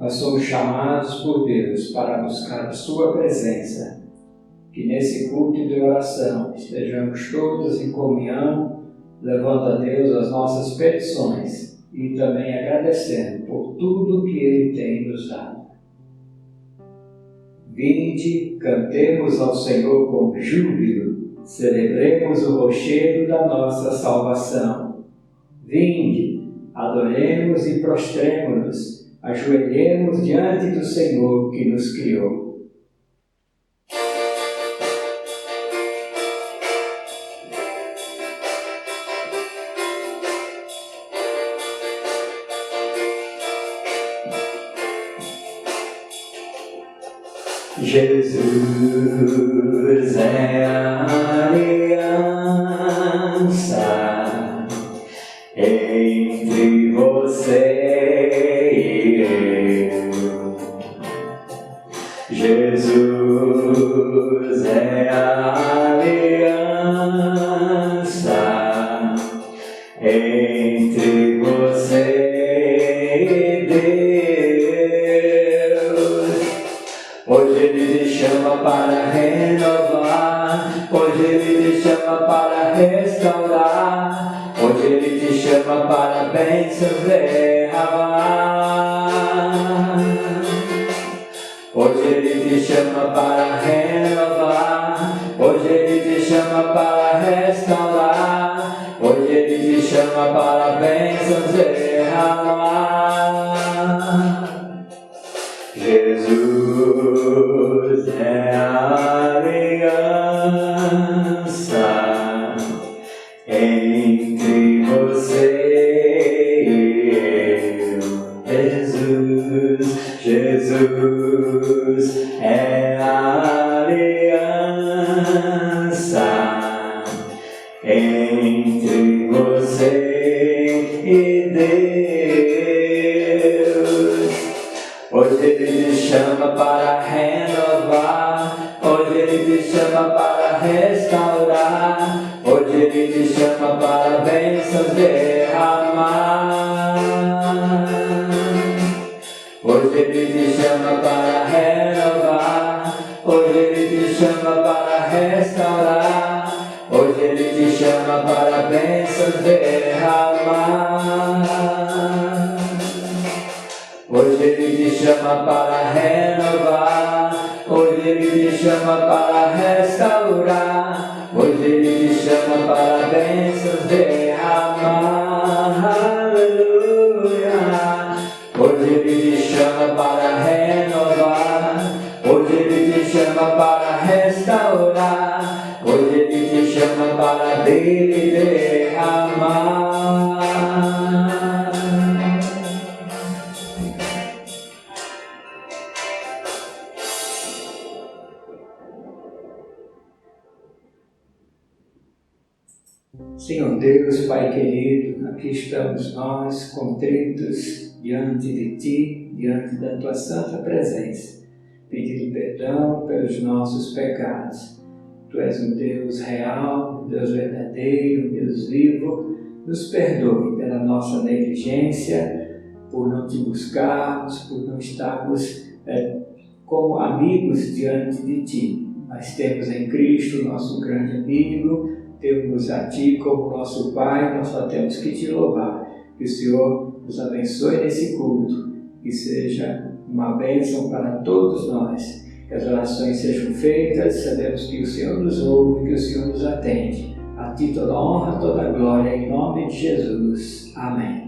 nós somos chamados por Deus para buscar a sua presença. Que nesse culto de oração estejamos todos em comunhão, levando a Deus as nossas petições e também agradecendo por tudo que Ele tem nos dado. Vinde, cantemos ao Senhor com júbilo, celebremos o rochedo da nossa salvação. Vinde, adoremos e prostremo-nos, ajoelhemos diante do Senhor que nos criou. Jesus é a aliança entre você e eu. Jesus é a aliança entre você e Deus. Hoje Ele te chama para renovar, hoje Ele te chama para restaurar, hoje Ele te chama para bênçãos derramar. Hoje Ele te chama para renovar, hoje Ele te chama para restaurar, hoje Ele te chama para bênçãos derramar. Jesus é a aliança entre você e eu. Jesus é a aliança entre você e Deus. Hoje Ele te chama para renovar, hoje Ele te chama para restaurar, hoje Ele te chama para bênçãos derramar. Hoje Ele te chama para renovar, hoje Ele te chama para restaurar, hoje Ele te chama para bênçãos derramar. Hoje Ele te chama para renovar, hoje Ele te chama para restaurar, hoje Ele te chama para bênçãos derramar. Aleluia. Hoje Ele te chama para renovar, hoje Ele te chama para restaurar, hoje Ele te chama para dele derramar. Senhor Deus, Pai querido, aqui estamos nós, contritos diante de Ti, diante da Tua santa presença, pedindo perdão pelos nossos pecados. Tu és um Deus real, um Deus verdadeiro, um Deus vivo. Nos perdoe pela nossa negligência, por não Te buscarmos, por não estarmos como amigos diante de Ti. Mas temos em Cristo nosso grande amigo, temos a Ti como nosso Pai, nós só temos que Te louvar. Que o Senhor nos abençoe nesse culto, que seja uma bênção para todos nós. Que as orações sejam feitas, sabemos que o Senhor nos ouve, que o Senhor nos atende. A Ti toda honra, toda glória, em nome de Jesus. Amém.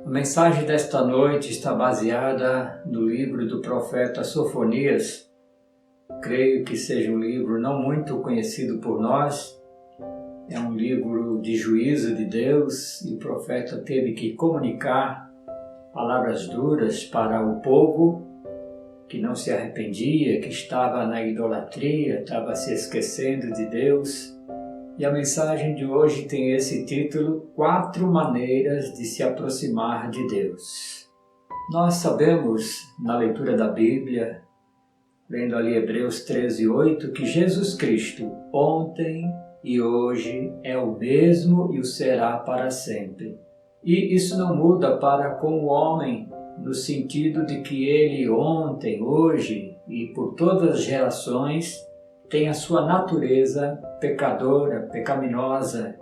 A mensagem desta noite está baseada no livro do profeta Sofonias. Creio que seja um livro não muito conhecido por nós. É um livro de juízo de Deus e o profeta teve que comunicar palavras duras para o povo que não se arrependia, que estava na idolatria, estava se esquecendo de Deus. E a mensagem de hoje tem esse título: 4 maneiras de se aproximar de Deus. Nós sabemos, na leitura da Bíblia, lendo ali Hebreus 13:8, que Jesus Cristo, ontem e hoje, é o mesmo e o será para sempre. E isso não muda para com o homem, no sentido de que ele ontem, hoje e por todas as gerações tem a sua natureza pecadora, pecaminosa.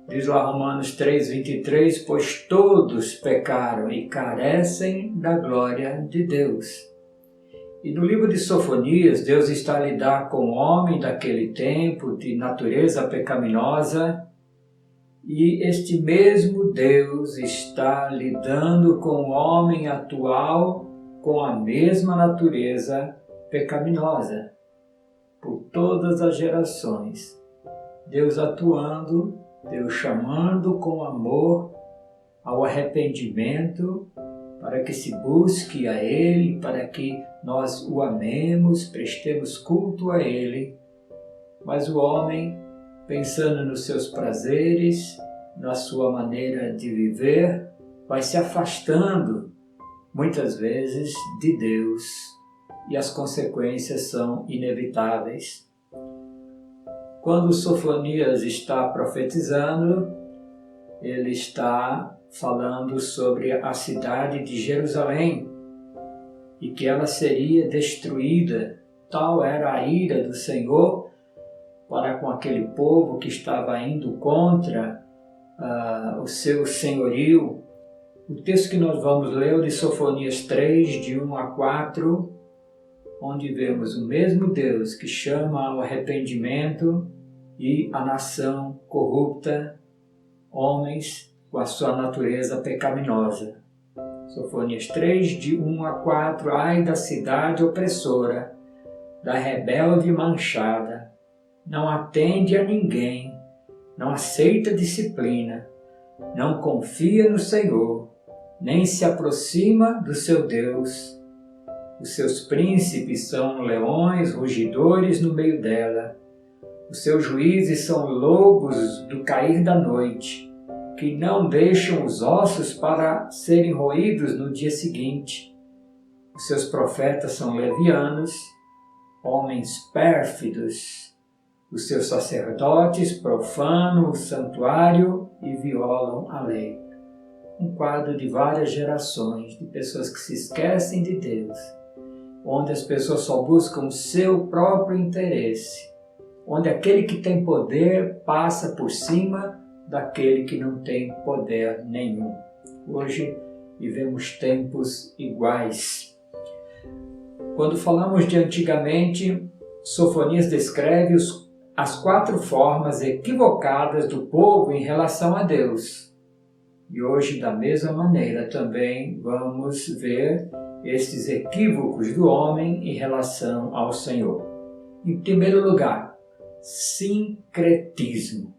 Diz lá Romanos 3:23, pois todos pecaram e carecem da glória de Deus. E no livro de Sofonias, Deus está a lidar com o homem daquele tempo de natureza pecaminosa, e este mesmo Deus está lidando com o homem atual com a mesma natureza pecaminosa. Por todas as gerações, Deus atuando, Deus chamando com amor ao arrependimento, para que se busque a Ele, para que nós o amemos, prestemos culto a Ele. Mas o homem, pensando nos seus prazeres, na sua maneira de viver, vai se afastando, muitas vezes, de Deus. E as consequências são inevitáveis. Quando Sofonias está profetizando, ele está falando sobre a cidade de Jerusalém e que ela seria destruída. Tal era a ira do Senhor para com aquele povo que estava indo contra o seu senhorio. O texto que nós vamos ler é o de Sofonias 3, de 1 a 4, onde vemos o mesmo Deus que chama ao arrependimento e a nação corrupta, homens com a sua natureza pecaminosa. Sofonias 3, de 1 a 4, ai da cidade opressora, da rebelde manchada, não atende a ninguém, não aceita disciplina, não confia no Senhor, nem se aproxima do seu Deus. Os seus príncipes são leões, rugidores no meio dela. Os seus juízes são lobos do cair da noite, que não deixam os ossos para serem roídos no dia seguinte. Os seus profetas são levianos, homens pérfidos. Os seus sacerdotes profanam o santuário e violam a lei. Um quadro de várias gerações de pessoas que se esquecem de Deus, onde as pessoas só buscam o seu próprio interesse, onde aquele que tem poder passa por cima daquele que não tem poder nenhum. Hoje vivemos tempos iguais. Quando falamos de antigamente, Sofonias descreve as 4 formas equivocadas do povo em relação a Deus. E hoje, da mesma maneira, também vamos ver estes equívocos do homem em relação ao Senhor. Em primeiro lugar, sincretismo.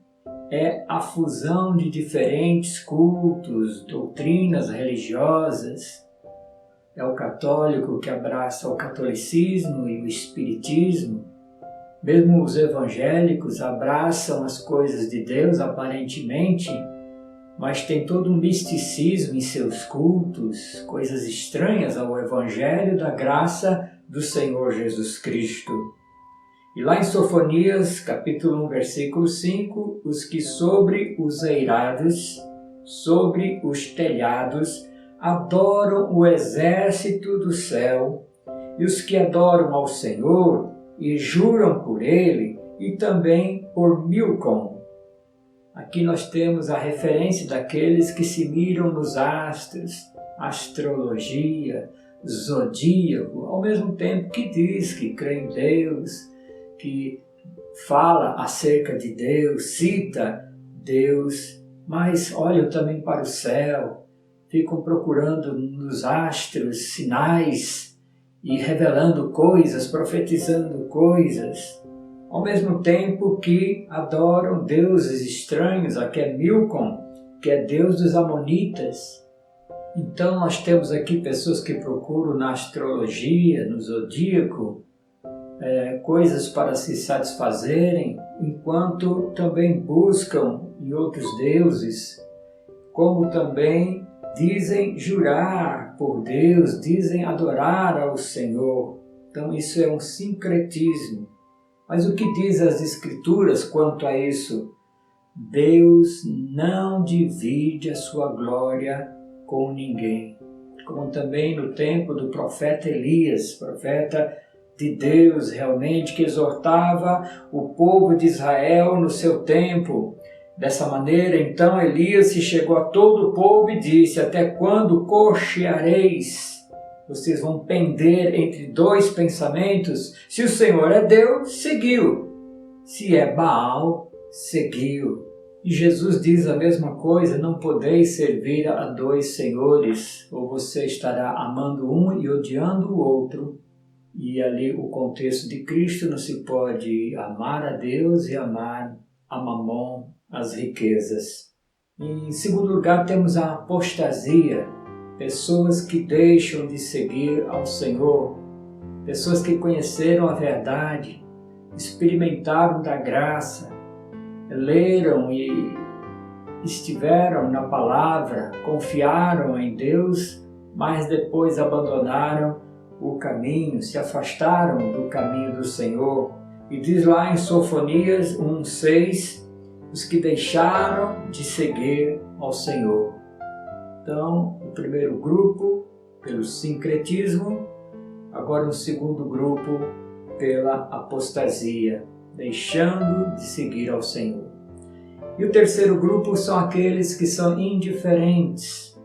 É a fusão de diferentes cultos, doutrinas religiosas. É o católico que abraça o catolicismo e o espiritismo. Mesmo os evangélicos abraçam as coisas de Deus, aparentemente, mas tem todo um misticismo em seus cultos, coisas estranhas ao Evangelho da graça do Senhor Jesus Cristo. E lá em Sofonias, capítulo 1, versículo 5, os que sobre os eirados, sobre os telhados, adoram o exército do céu, e os que adoram ao Senhor e juram por Ele, e também por Milcom. Aqui nós temos a referência daqueles que se miram nos astros, astrologia, zodíaco, ao mesmo tempo que diz que crê em Deus, que fala acerca de Deus, cita Deus, mas olham também para o céu ficam procurando nos astros sinais e revelando coisas, profetizando coisas, ao mesmo tempo que adoram deuses estranhos, aqui é Milcom, que é deus dos Amonitas. Então nós temos aqui pessoas que procuram na astrologia, no zodíaco, coisas para se satisfazerem, enquanto também buscam em outros deuses, como também dizem jurar por Deus, dizem adorar ao Senhor. Então isso é um sincretismo. Mas o que diz as Escrituras quanto a isso? Deus não divide a sua glória com ninguém. Como também no tempo do profeta Elias, profeta de Deus realmente, que exortava o povo de Israel no seu tempo. Dessa maneira, então, Elias se chegou a todo o povo e disse: até quando cocheareis? Vocês vão pender entre dois pensamentos? Se o Senhor é Deus, seguiu. Se é Baal, seguiu. E Jesus diz a mesma coisa: não podeis servir a dois senhores, ou você estará amando um e odiando o outro. E ali o contexto de Cristo, não se pode amar a Deus e amar a Mamon, as riquezas. Em segundo lugar, temos a apostasia, pessoas que deixam de seguir ao Senhor, pessoas que conheceram a verdade, experimentaram da graça, leram e estiveram na palavra, confiaram em Deus, mas depois abandonaram o caminho, se afastaram do caminho do Senhor. E diz lá em Sofonias 1:6, os que deixaram de seguir ao Senhor. Então, o primeiro grupo pelo sincretismo, agora um segundo grupo pela apostasia, deixando de seguir ao Senhor. E o terceiro grupo são aqueles que são indiferentes.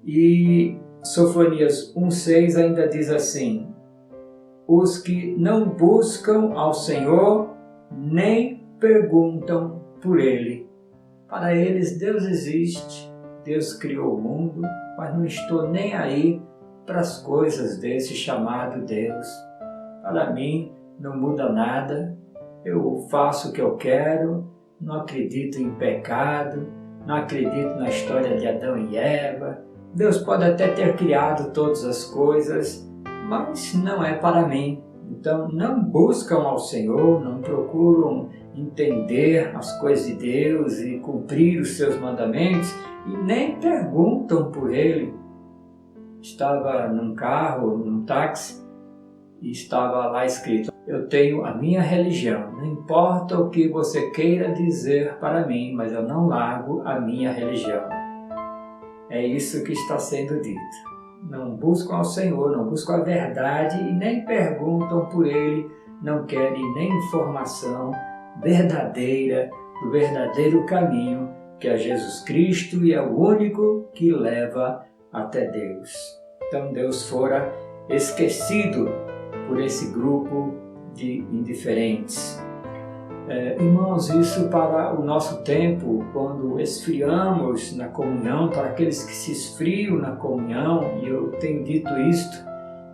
E Sofonias 1:6 ainda diz assim: os que não buscam ao Senhor nem perguntam por Ele. Para eles Deus existe, Deus criou o mundo, mas não estou nem aí para as coisas desse chamado Deus. Para mim não muda nada, eu faço o que eu quero, não acredito em pecado, não acredito na história de Adão e Eva. Deus pode até ter criado todas as coisas, mas não é para mim. Então não buscam ao Senhor, não procuram entender as coisas de Deus e cumprir os seus mandamentos e nem perguntam por Ele. Estava num carro, num táxi, e estava lá escrito: eu tenho a minha religião, não importa o que você queira dizer para mim, mas eu não largo a minha religião. É isso que está sendo dito. Não buscam ao Senhor, não buscam a verdade e nem perguntam por Ele, não querem nem informação verdadeira, do verdadeiro caminho, que é Jesus Cristo, e é o único que leva até Deus. Então Deus fora esquecido por esse grupo de indiferentes. Irmãos, isso para o nosso tempo, quando esfriamos na comunhão, para aqueles que se esfriam na comunhão, e eu tenho dito isto,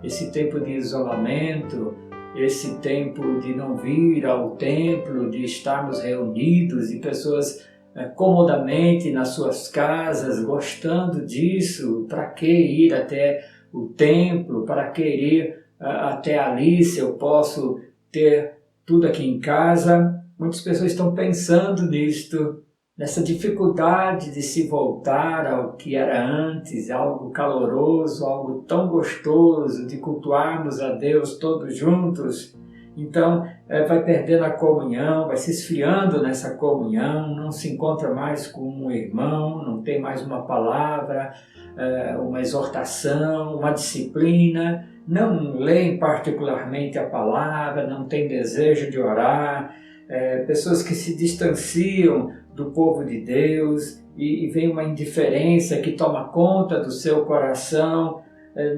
esse tempo de isolamento, esse tempo de não vir ao templo, de estarmos reunidos e pessoas comodamente nas suas casas, gostando disso, para que ir até o templo, para que ir até ali se eu posso ter tudo aqui em casa? Muitas pessoas estão pensando nisto, nessa dificuldade de se voltar ao que era antes, algo caloroso, algo tão gostoso, de cultuarmos a Deus todos juntos. Então, vai perdendo a comunhão, vai se esfriando nessa comunhão, não se encontra mais com um irmão, não tem mais uma palavra, uma exortação, uma disciplina, não leem particularmente a palavra, não tem desejo de orar, pessoas que se distanciam do povo de Deus e vem uma indiferença que toma conta do seu coração,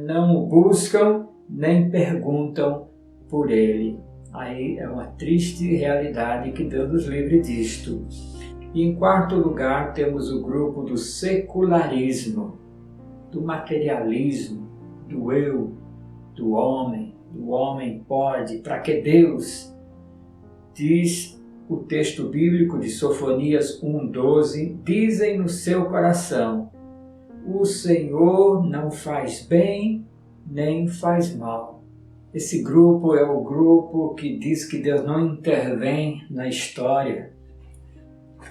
não o buscam nem perguntam por Ele. Aí é uma triste realidade, que Deus nos livre disto. E em quarto lugar temos o grupo do secularismo. do materialismo, do eu, do homem pode, para que Deus, diz o texto bíblico de Sofonias 1:12, dizem no seu coração, o Senhor não faz bem nem faz mal. Esse grupo é o grupo que diz que Deus não intervém na história.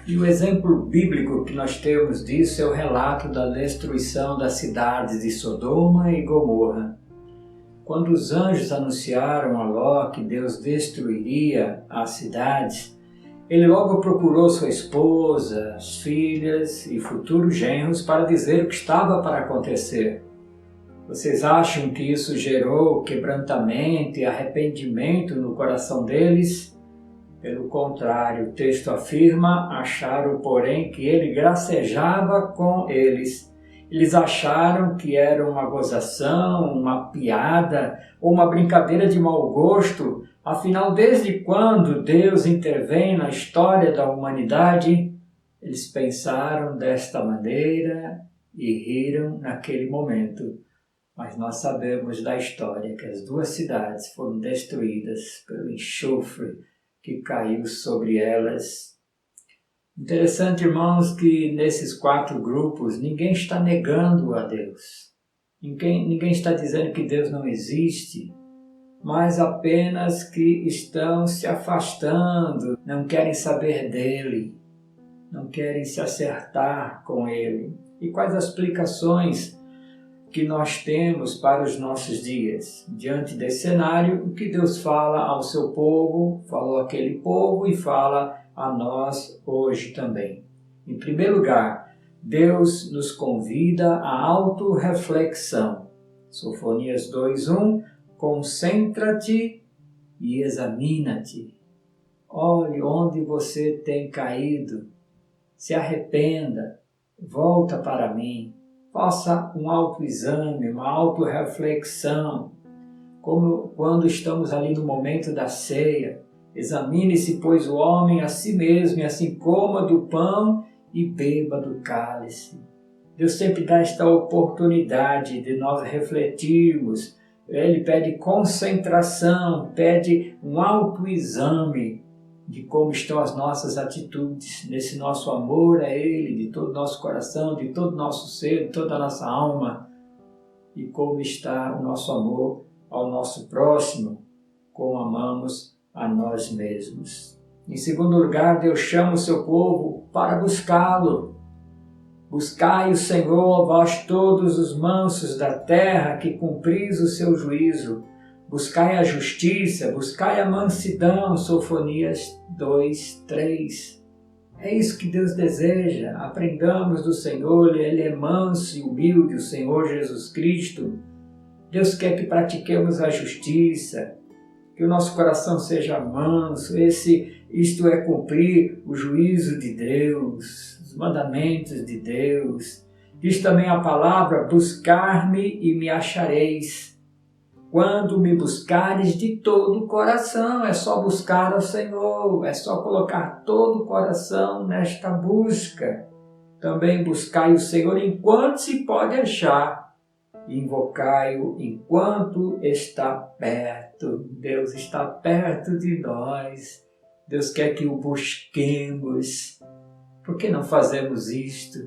E o exemplo bíblico que nós temos disso é o relato da destruição das cidades de Sodoma e Gomorra. Quando os anjos anunciaram a Ló que Deus destruiria as cidades, ele logo procurou sua esposa, as filhas e futuros genros para dizer o que estava para acontecer. Vocês acham que isso gerou quebrantamento e arrependimento no coração deles? Pelo contrário, o texto afirma, acharam, porém, que ele gracejava com eles. Eles acharam que era uma gozação, uma piada ou uma brincadeira de mau gosto. Afinal, desde quando Deus intervém na história da humanidade? Eles pensaram desta maneira e riram naquele momento. Mas nós sabemos da história que as duas cidades foram destruídas pelo enxofre que caiu sobre elas. Interessante, irmãos, que nesses 4 grupos ninguém está negando a Deus. Ninguém está dizendo que Deus não existe, mas apenas que estão se afastando, não querem saber dele, não querem se acertar com ele. E quais as explicações que nós temos para os nossos dias? Diante desse cenário, o que Deus fala ao seu povo, falou àquele povo e fala a nós hoje também. Em primeiro lugar, Deus nos convida à autorreflexão. Sofonias 2:1, concentra-te e examina-te. Olhe onde você tem caído, se arrependa, volta para mim. Faça um autoexame, uma autorreflexão, como quando estamos ali no momento da ceia. Examine-se, pois, o homem a si mesmo, e assim coma do pão e beba do cálice. Deus sempre dá esta oportunidade de nós refletirmos. Ele pede concentração, pede um autoexame de como estão as nossas atitudes, nesse nosso amor a Ele, de todo o nosso coração, de todo o nosso ser, de toda a nossa alma, e como está o nosso amor ao nosso próximo, como amamos a nós mesmos. Em segundo lugar, Deus chama o seu povo para buscá-lo. Buscai o Senhor, vós todos os mansos da terra, que cumpris o seu juízo. Buscai a justiça, buscai a mansidão, Sofonias 2:3. É isso que Deus deseja. Aprendamos do Senhor, Ele é manso e humilde, o Senhor Jesus Cristo. Deus quer que pratiquemos a justiça, que o nosso coração seja manso. Isto é cumprir o juízo de Deus, os mandamentos de Deus. Diz também a palavra, buscar-me e me achareis. Quando me buscares de todo o coração, é só buscar ao Senhor, é só colocar todo o coração nesta busca. Também buscai o Senhor enquanto se pode achar, invocai-o enquanto está perto. Deus está perto de nós, Deus quer que o busquemos. Por que não fazemos isto?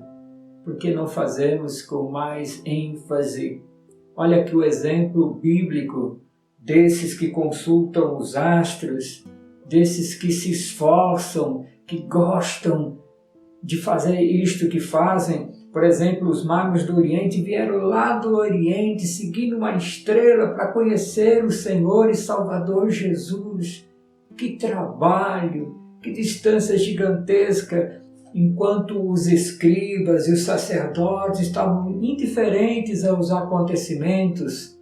Por que não fazemos com mais ênfase? Olha aqui o exemplo bíblico desses que consultam os astros, desses que se esforçam, que gostam de fazer isto que fazem. Por exemplo, os magos do Oriente vieram lá do Oriente seguindo uma estrela para conhecer o Senhor e Salvador Jesus. Que trabalho, que distância gigantesca! Enquanto os escribas e os sacerdotes estavam indiferentes aos acontecimentos,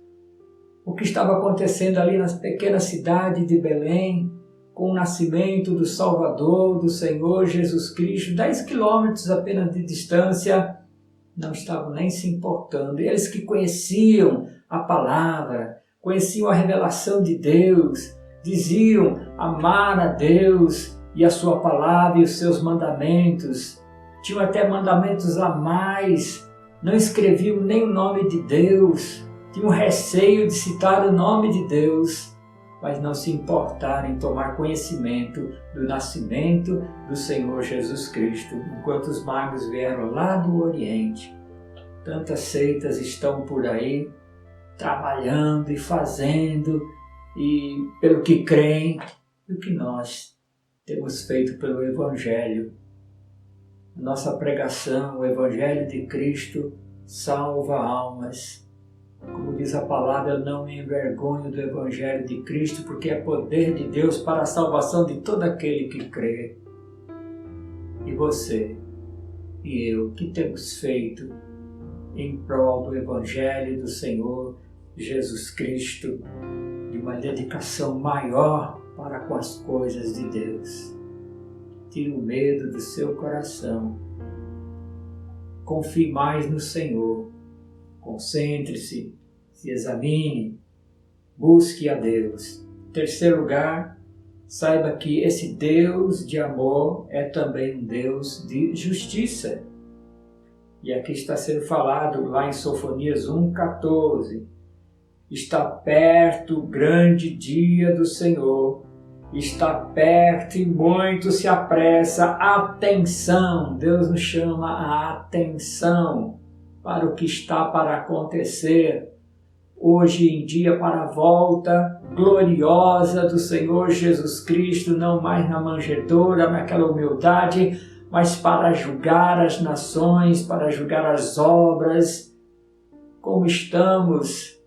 o que estava acontecendo ali na pequena cidade de Belém, com o nascimento do Salvador, do Senhor Jesus Cristo, 10 quilômetros apenas de distância, não estavam nem se importando. Eles que conheciam a palavra, conheciam a revelação de Deus, diziam amar a Deus e a sua palavra e os seus mandamentos. Tinham até mandamentos a mais não escreviam nem o nome de Deus, tinham receio de citar o nome de Deus, mas não se importaram em tomar conhecimento do nascimento do Senhor Jesus Cristo, enquanto os magos vieram lá do Oriente. Tantas seitas estão por aí, trabalhando e fazendo, e pelo que creem, e o que nós temos feito pelo Evangelho. Nossa pregação, o Evangelho de Cristo, salva almas. Como diz a palavra, eu não me envergonho do Evangelho de Cristo, porque é poder de Deus para a salvação de todo aquele que crê. E você e eu, o que temos feito em prol do Evangelho do Senhor Jesus Cristo, de uma dedicação maior para com as coisas de Deus? Tire o medo do seu coração. Confie mais no Senhor. Concentre-se, se examine, busque a Deus. Em terceiro lugar, saiba que esse Deus de amor é também um Deus de justiça. E aqui está sendo falado lá em Sofonias 1,14. Está perto o grande dia do Senhor. Está perto e muito se apressa. Atenção! Deus nos chama a atenção para o que está para acontecer hoje em dia, para a volta gloriosa do Senhor Jesus Cristo, não mais na manjedoura, naquela humildade, mas para julgar as nações, para julgar as obras, como estamos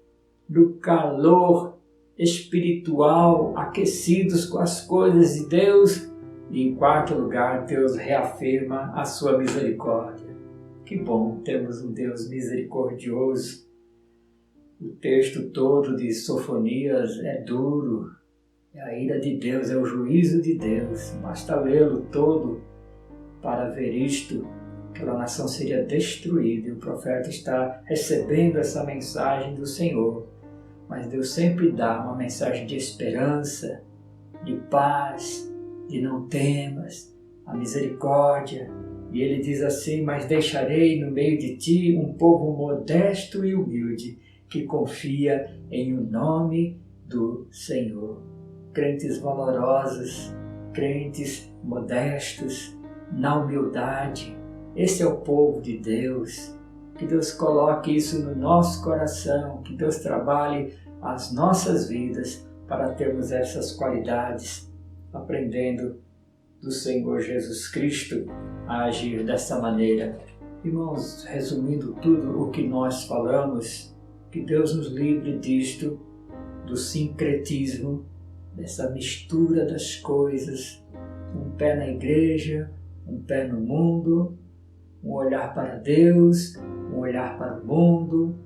no calor espiritual, aquecidos com as coisas de Deus. E em quarto lugar, Deus reafirma a sua misericórdia. Que bom, temos um Deus misericordioso. O texto todo de Sofonias é duro. É a ira de Deus, é o juízo de Deus. Basta lê-lo todo para ver isto. Aquela nação seria destruída. E o profeta está recebendo essa mensagem do Senhor. Mas Deus sempre dá uma mensagem de esperança, de paz, de não temas, a misericórdia. E ele diz assim: mas deixarei no meio de ti um povo modesto e humilde, que confia em o nome do Senhor. Crentes valorosos, crentes modestos, na humildade. Esse é o povo de Deus. Que Deus coloque isso no nosso coração, que Deus trabalhe as nossas vidas para termos essas qualidades, aprendendo do Senhor Jesus Cristo a agir dessa maneira. Irmãos, resumindo tudo o que nós falamos, que Deus nos livre disto, do sincretismo, dessa mistura das coisas, um pé na igreja, um pé no mundo, um olhar para Deus, um olhar para o mundo,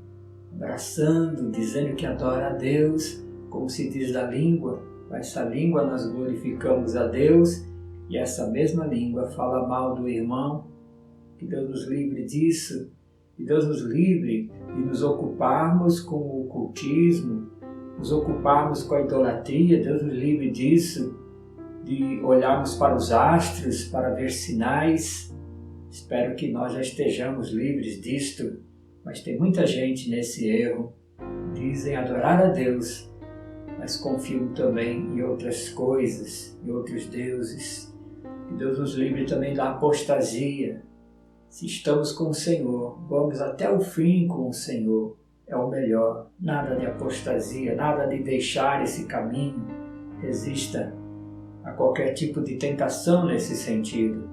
abraçando, dizendo que adora a Deus, como se diz da língua. Com essa língua nós glorificamos a Deus, e essa mesma língua fala mal do irmão. Que Deus nos livre disso, que Deus nos livre de nos ocuparmos com o ocultismo, nos ocuparmos com a idolatria. Deus nos livre disso, de olharmos para os astros para ver sinais. Espero que nós já estejamos livres disto, mas tem muita gente nesse erro. Dizem adorar a Deus, mas confiam também em outras coisas, em outros deuses. Que Deus nos livre também da apostasia. Se estamos com o Senhor, vamos até o fim com o Senhor. É o melhor. Nada de apostasia, nada de deixar esse caminho. Resista a qualquer tipo de tentação nesse sentido.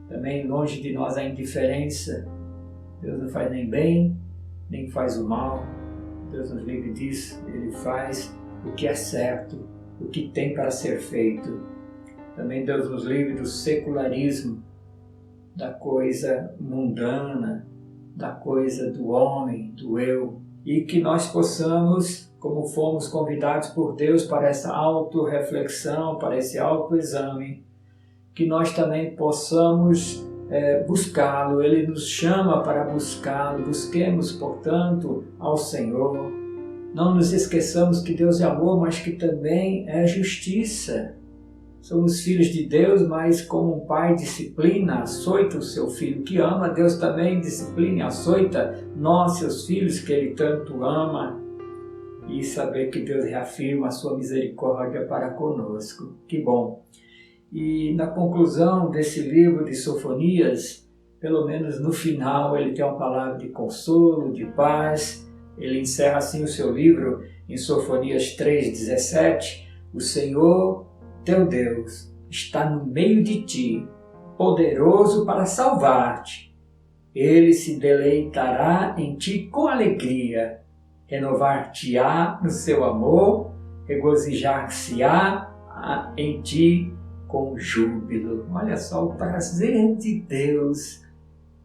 Também longe de nós a indiferença. Deus não faz nem bem, nem faz o mal. Deus nos livre disso. Ele faz o que é certo, o que tem para ser feito. Também Deus nos livre do secularismo, da coisa mundana, da coisa do homem, do eu. E que nós possamos, como fomos convidados por Deus para essa autorreflexão, para esse autoexame, que nós também possamos buscá-lo. Ele nos chama para buscá-lo. Busquemos, portanto, ao Senhor. Não nos esqueçamos que Deus é amor, mas que também é justiça. somos filhos de Deus, mas como um pai disciplina, açoita o seu filho que ama, Deus também disciplina e açoita nós, seus filhos, que Ele tanto ama. E saber que Deus reafirma a sua misericórdia para conosco. Que bom! E na conclusão desse livro de Sofonias, pelo menos no final, ele tem uma palavra de consolo, de paz. Ele encerra assim o seu livro em Sofonias 3,17. O Senhor, teu Deus, está no meio de ti, poderoso para salvar-te. Ele se deleitará em ti com alegria, renovar-te-á no seu amor, regozijar-se-á em ti com júbilo. Olha só o prazer de Deus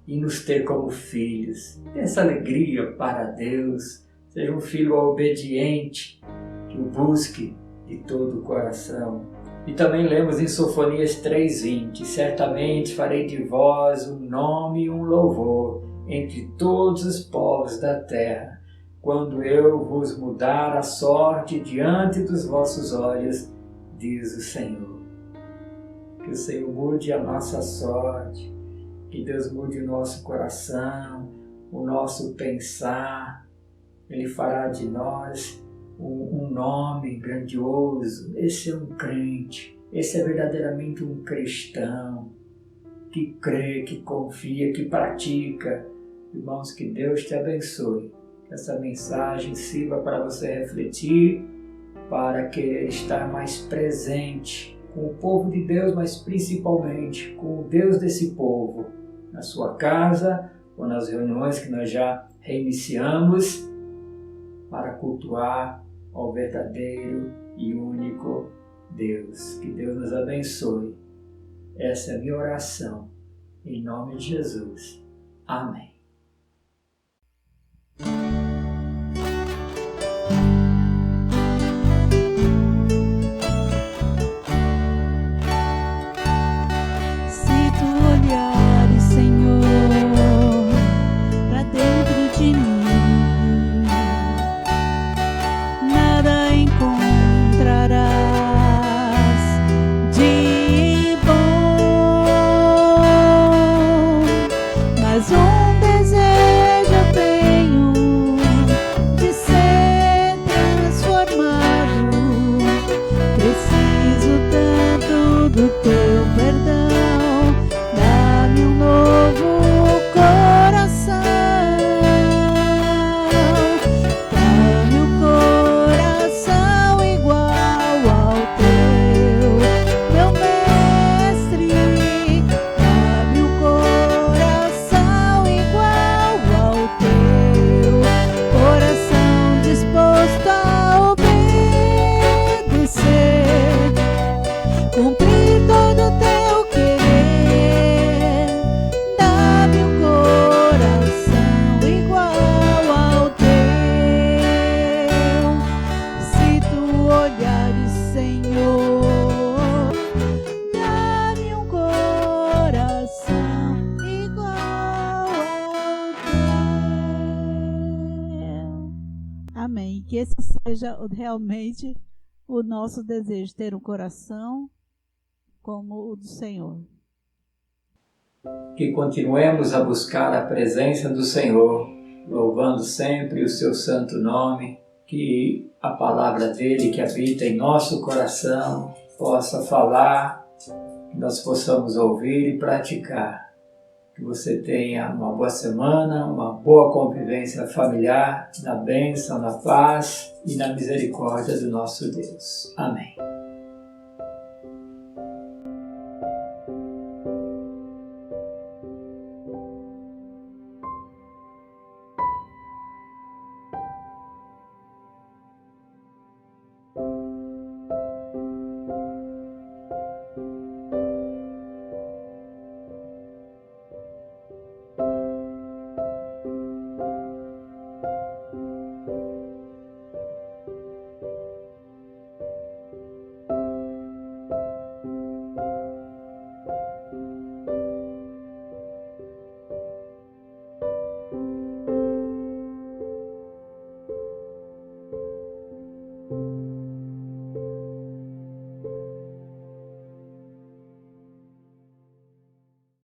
em nos ter como filhos. Dê essa alegria para Deus. Seja um filho obediente, que o busque de todo o coração. E também lemos em Sofonias 3,20: certamente farei de vós um nome e um louvor entre todos os povos da terra, quando eu vos mudar a sorte diante dos vossos olhos, diz o Senhor. Que o Senhor mude a nossa sorte, que Deus mude o nosso coração, o nosso pensar. Ele fará de nós um nome grandioso. Esse é um crente, esse é verdadeiramente um cristão, que crê, que confia, que pratica. Irmãos, que Deus te abençoe. Que essa mensagem sirva para você refletir, para querer estar mais presente com o povo de Deus, mas principalmente com o Deus desse povo, na sua casa ou nas reuniões que nós já reiniciamos, para cultuar ao verdadeiro e único Deus. Que Deus nos abençoe. Essa é a minha oração, em nome de Jesus. Amém. Amém. Que esse seja realmente o nosso desejo, ter um coração como o do Senhor. Que continuemos a buscar a presença do Senhor, louvando sempre o seu santo nome, que a palavra dele que habita em nosso coração possa falar, que nós possamos ouvir e praticar. Que você tenha uma boa semana, uma boa convivência familiar, na bênção, na paz e na misericórdia do nosso Deus. Amém.